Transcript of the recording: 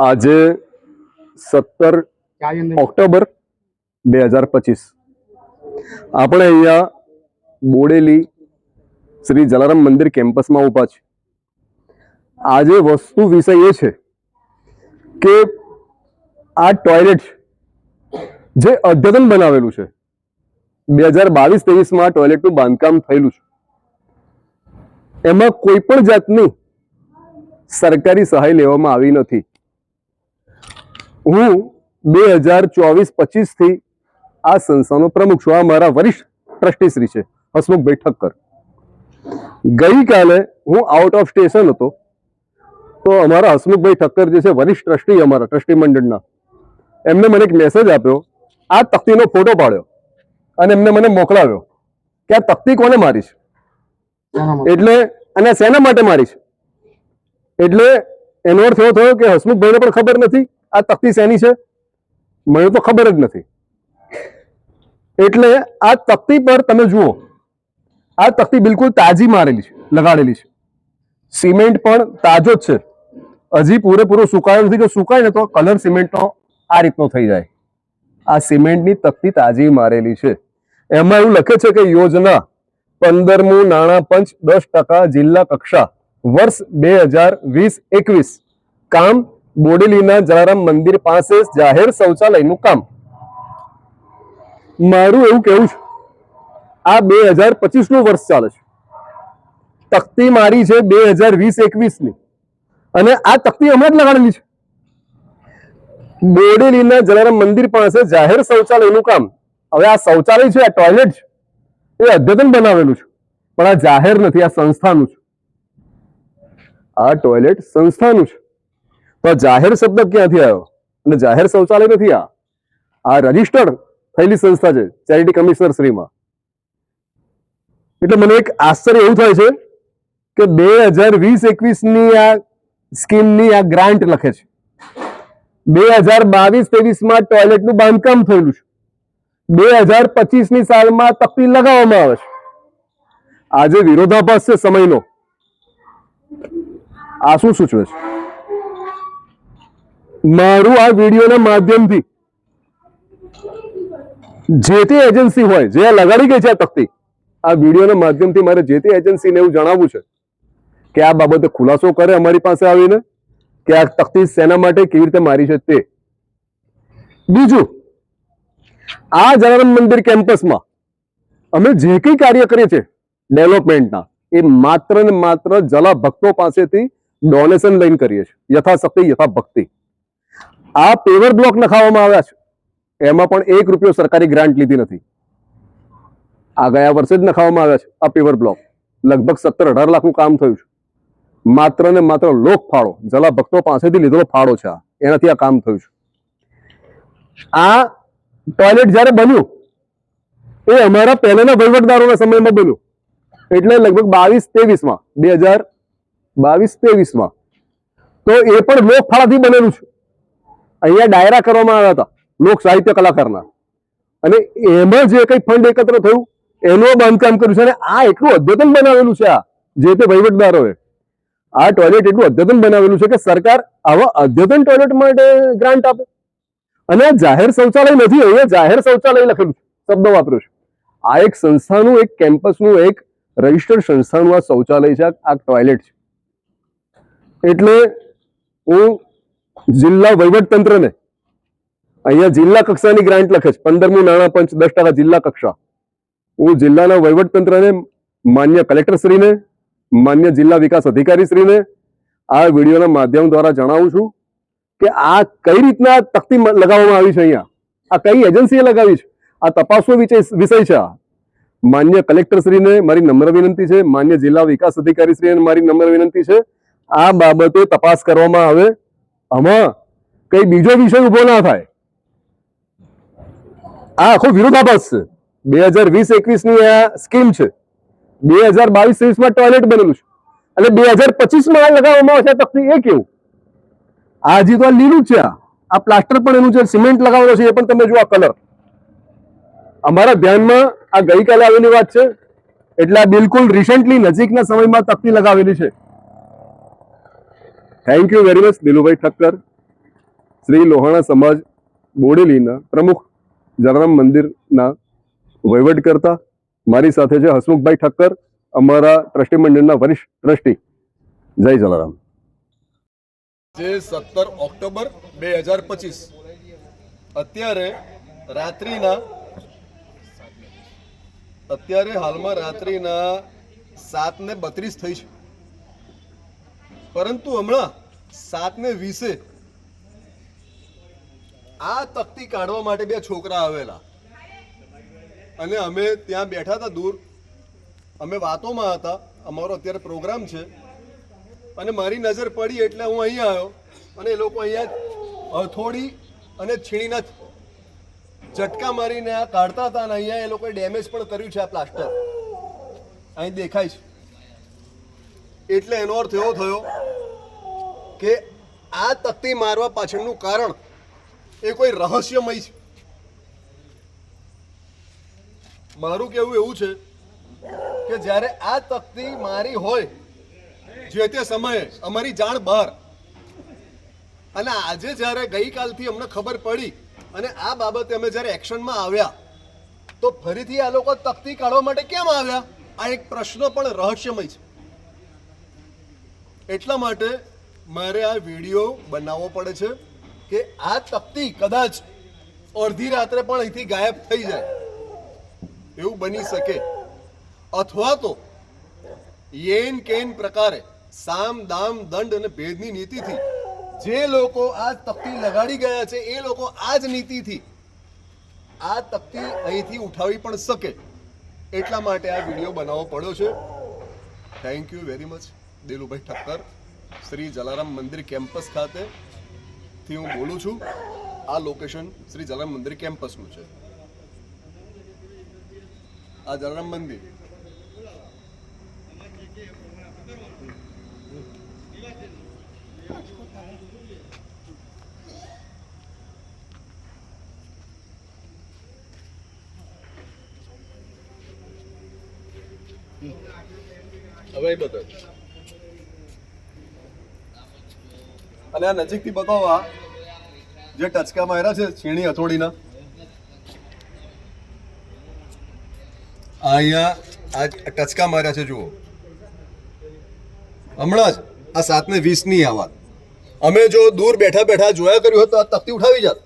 આજે 17 ઓક્ટોબર 2025 આપણે અહીંયા બોડેલી શ્રી જલારામ મંદિર કેમ્પસમાં ઊભા છે. આજે વસ્તુ વિષય એ છે કે આ ટોયલેટ જે અદ્યતન બનાવેલું છે 2022-23 માં ટોયલેટનું બાંધકામ થયેલું છે. એમાં કોઈ પણ જાતની સરકારી સહાય લેવામાં આવી નથી. હું 2024-25 થી આ સંસ્થાનો પ્રમુખ છું. આ મારા વરિષ્ઠ ટ્રસ્ટી શ્રી છે હસમુખભાઈ ઠક્કર. ગઈકાલે હું આઉટ ઓફ સ્ટેશન હતો તો અમારા હસમુખભાઈ ઠક્કર જે છે વરિષ્ઠ ટ્રસ્ટી અમારા ટ્રસ્ટી મંડળના, એમને મને એક મેસેજ આપ્યો, આ તકતીનો ફોટો પાડ્યો અને એમને મને મોકલાવ્યો કે આ તકતી કોને મારી છે, એટલે અને શેના માટે મારી છે. એટલે એનો અર્થ એવો થયો કે હસમુખભાઈને પણ ખબર નથી આ તકતી શેની છે, મને તો ખબર જ નથી. એટલે આ તકતી પર તમે જુઓ, આ તકતી બિલકુલ તાજી મારેલી છે, લગાડેલી છે. સિમેન્ટ પણ તાજો જ છે, હજી પૂરેપૂરો સુકાયો નથી. કે સુકાય ને તો કલર સિમેન્ટનો આ રીતનો થઈ જાય. આ સિમેન્ટની તકતી તાજી મારેલી છે. એમાં એવું લખે છે કે યોજના 15મું નાણાં પંચ 10% જિલ્લા કક્ષા વર્ષ 2020-21 કામ બોડેલીના જલારામ મંદિર પાસે જાહેર શૌચાલયનું કામ. મારું એવું કહેવું છે આ 2025નું વર્ષ ચાલે છે, તકતી મારી છે 2020-21ની, અને આ તકતી હમણાં જ લગાડેલી છે. બોડેલીના જલારામ મંદિર પાસે જાહેર શૌચાલયનું કામ. હવે આ શૌચાલય છે, આ ટોયલેટ છે, એ અદ્યતન બનાવેલું છે, પણ આ જાહેર નથી, આ સંસ્થાનું છે. આ ટોયલેટ સંસ્થાનું છે. તો જાહેર શબ્દ ક્યાંથી આવ્યો? અને જાહેર શૌચાલય નથી. આ રજીસ્ટર્ડ થયેલી સંસ્થા છે ચેરિટી કમિશનર શ્રીમાં. એટલે મને એક આશ્ચર્ય એવું થાય છે કે 2020-21ની આ સ્કીમની આ ગ્રાન્ટ લખે છે, 2022-23માં ટોયલેટનું બાંધકામ થયેલું છે, 2025ની સાલમાં તકતી લગાવવામાં આવે છે. આજે વિરોધાભાસ છે સમયનો. આ શું સૂચવે છે? મારું આ વિડીયોના માધ્યમથી જે તે એજન્સી હોય જે લગાડી ગઈ છે આ તકતી, આ વિડીયોના માધ્યમથી મારે જે તે એજન્સીને એવું જણાવવું છે કે આ બાબતે ખુલાસો કરે અમારી પાસે આવીને કે આ તકતી શેના માટે કેવી રીતે મારી છે તે. બીજું, આ જલારામ મંદિર કેમ્પસમાં અમે જે કંઈ કાર્ય કરીએ છીએ ડેવલપમેન્ટના, એ માત્ર ને માત્ર જલા ભક્તો પાસેથી ડોનેશન લઈને કરીએ છીએ, યથાશક્તિ યથાભક્તિ. આ પેવર બ્લોક નખાવવામાં આવ્યા છે, એમાં પણ 1 રૂપિયો સરકારી ગ્રાન્ટ લીધી નથી. આ ગયા વર્ષે જ નખાવવામાં આવ્યા છે. આ પેવર બ્લોક લગભગ 17-18 લાખનું કામ થયું છે. માત્ર ને માત્ર લોક ફાળો, જલા ભક્તો પાસેથી લીધેલો ફાળો છે, એનાથી આ કામ થયું છે. આ ટોયલેટ જયારે બન્યું એ અમારા પહેલાના વહીવટદારોના સમયમાં બન્યું, એટલે લગભગ 2022-23માં. તો એ પણ લોક ફાળાથી બનેલું છે. અહીંયા ડાયરા કરવામાં આવ્યા હતા લોક સાહિત્ય કલાકારના, અને એમાં જે કંઈ ફંડ એકત્ર થયું એનું બાંધકામ કર્યું છે. અને આ એટલું અદ્યતન બનાવેલું છે, આ જે તે વહીવટદારોએ આ ટોયલેટ એટલું અદ્યતન બનાવેલું છે કે સરકાર આવા અદ્યતન ટોયલેટ માટે ગ્રાન્ટ આપે. અને આ જાહેર શૌચાલય નથી, અહીંયા જાહેર શૌચાલય લખેલું છે, શબ્દ વાપર્યો છે. આ એક સંસ્થાનું, એક કેમ્પસનું, એક રજિસ્ટર્ડ સંસ્થાનું આ શૌચાલય છે, આ ટોયલેટ છે. એટલે હું જિલ્લા વહીવટતંત્રને, અહીંયા જિલ્લા કક્ષાની ગ્રાન્ટ લખે છે 15મું નાણાં પંચ 10% જિલ્લા કક્ષા. હું જિલ્લાના વહીવટતંત્રને, માન્ય કલેક્ટરશ્રીને, માન્ય જિલ્લા વિકાસ અધિકારીશ્રીને આ વિડીયોના માધ્યમ દ્વારા જણાવું છું કે આ કઈ રીતના તકતી લગાવવામાં આવી છે. અહીંયા આ કઈ એજન્સીએ લગાવી છે, આ તપાસનો વિષય છે. માન્ય કલેક્ટરશ્રીને મારી નમ્ર વિનંતી છે, માન્ય જિલ્લા વિકાસ અધિકારીશ્રીને મારી નમ્ર વિનંતી છે, આ બાબતે તપાસ કરવામાં આવે. આમાં કઈ બીજો વિષય ઉભો ના થાય. આ આખો વિરોધાભાસ છે. 2020-21ની આ સ્કીમ છે, 2022-23માં ટોયલેટ બનેલું છે, અને 2025માં લગાવવામાં આવશે તકતી. એ કેવું? આ હજી તો આ લીલું છે. આ પ્લાસ્ટર પણ એનું છે, સિમેન્ટ લગાવેલો છે, એ પણ તમે જુઓ આ કલર. અમારા ધ્યાનમાં આ ગઈકાલે આવેલી વાત છે, એટલે આ બિલકુલ રિસેન્ટલી નજીકના સમયમાં તકતી લગાવેલી છે. Thank you very much Dilubhai Thakkar. Shri Lohana સમાજ બોડેલીના પ્રમુખ જલારામ મંદિરના વહીવટ કરતા મારી સાથે છે હસમુખભાઈ ઠક્કર, અમારા ટ્રસ્ટી મંડળના વરિષ્ઠ ટ્રસ્ટી. જય જલારામ. જે 17 ઓક્ટોબર 2025 અત્યારે હાલમાં રાત્રિના 7:32 થઈ છે, પરંતુ હમણાં 7:20 આ તકતી કાઢવા માટે બે છોકરા આવેલા અને અમે ત્યાં બેઠા હતા દૂર, અમે વાતોમાં હતા. અમારો અત્યારે પ્રોગ્રામ છે અને મારી નજર પડી એટલે હું અહીંયા આવ્યો અને એ લોકો અહીંયા હથોડી અને છીણીના ઝટકા મારીને આ કાઢતા હતા અને અહીંયા એ લોકોએ ડેમેજ પણ કર્યું છે. આ પ્લાસ્ટર અહીં દેખાય છે. એટલે એનો અર્થ એવો થયો કે આ તકતી મારવા પાછળનું કારણ એ કોઈ રહસ્યમય છે. મારું કહેવું એવું છે કે જ્યારે આ તકતી મારી હોય જે તે સમયે અમારી જાણ બહાર, અને આજે જ્યારે ગઈકાલથી અમને ખબર પડી અને આ બાબતે અમે જ્યારે એક્શનમાં આવ્યા તો ફરીથી આ લોકો તકતી કાઢવા માટે કેમ આવ્યા, આ એક પ્રશ્ન પણ રહસ્યમય છે. એટલા માટે મારે આ વિડીયો બનાવવો પડે છે કે આ તકતી કદાચ અડધી રાત્રે પણ અહીંથી ગાયબ થઈ જાય એવું બની શકે, અથવા તો યેન કેન પ્રકારે સામ દામ દંડ અને ભેદની નીતિથી જે લોકો આ તકતી લગાડી ગયા છે એ લોકો આ જ નીતિથી આ તકતી અહીંથી ઉઠાવી પણ શકે. એટલા માટે આ વિડીયો બનાવવો પડ્યો છે. Thank you very much. Delubhai Thakkar, Shri Jalaram મંદિર કેમ્પસ ખાતેથી હું બોલું છું. આ લોકેશન શ્રી જલારામ મંદિર કેમ્પસનું છે. આ જલારામ મંદિર હવે બતાવ અને આ નજીકથી બતાવો. આ જે ટચકા માર્યા છે છીણી હથોડીના, અહીંયા આ ટચકા માર્યા છે. જુઓ, હમણાં જ આ 7:20 ની આ વાત. અમે જો દૂર બેઠા બેઠા જોયા કર્યું હોત તો આ તકતી ઉઠાવી જાત.